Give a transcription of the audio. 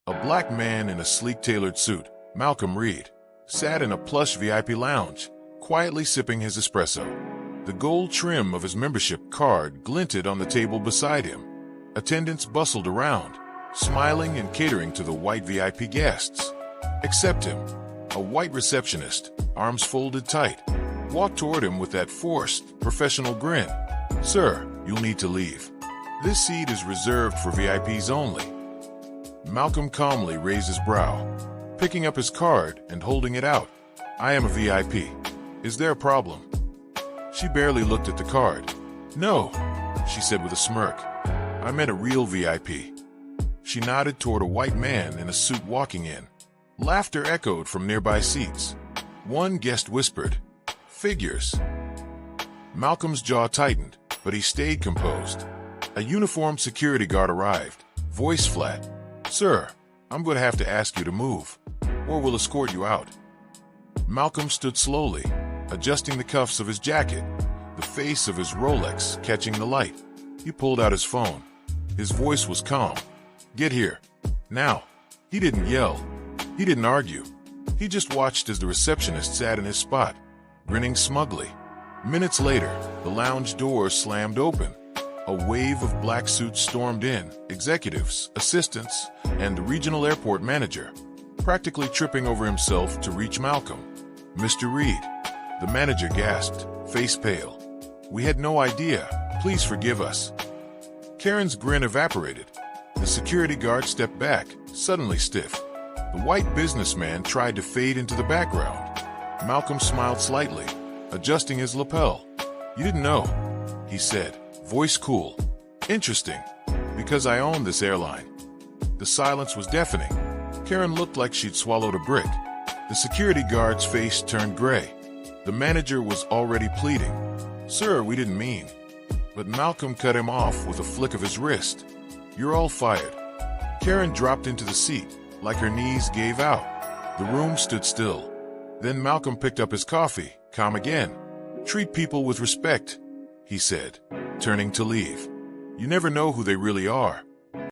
A black man in a sleek tailored suit, Malcolm Reed, sat in a plush VIP lounge, quietly sipping his espresso. The gold trim of his membership card glinted on the table beside him. Attendants bustled around, smiling and catering to the white VIP guests. Except him. A white receptionist, arms folded tight, walked toward him with that forced, professional grin. "Sir, you'll need to leave. This seat is reserved for VIPs only." Malcolm calmly raised his brow, picking up his card and holding it out. "I am a VIP. Is there a problem?" She barely looked at the card. "No," she said with a smirk. "I meant a real VIP." She nodded toward a white man in a suit walking in. Laughter echoed from nearby seats. One guest whispered, "Figures." Malcolm's jaw tightened, but he stayed composed. A uniformed security guard arrived, voice flat. "Sir, I'm going to have to ask you to move, or we'll escort you out." Malcolm stood slowly, adjusting the cuffs of his jacket, the face of his Rolex catching the light. He pulled out his phone. His voice was calm. "Get here. Now." He didn't yell. He didn't argue. He just watched as the receptionist sat in his spot, grinning smugly. Minutes later, the lounge doors slammed open. A wave of black suits stormed in, executives, assistants, and the regional airport manager, practically tripping over himself to reach Malcolm. "Mr. Reed," the manager gasped, face pale. "We had no idea. Please forgive us." Karen's grin evaporated. The security guard stepped back, suddenly stiff. The white businessman tried to fade into the background. Malcolm smiled slightly, adjusting his lapel. "You didn't know," he said, voice cool. "Interesting, because I own this airline." The silence was deafening. Karen looked like she'd swallowed a brick. The security guard's face turned gray. The manager was already pleading. "Sir, we didn't mean." But Malcolm cut him off with a flick of his wrist. "You're all fired." Karen dropped into the seat, like her knees gave out. The room stood still. Then Malcolm picked up his coffee, calm again. "Treat people with respect," he said, turning to leave. "You never know who they really are."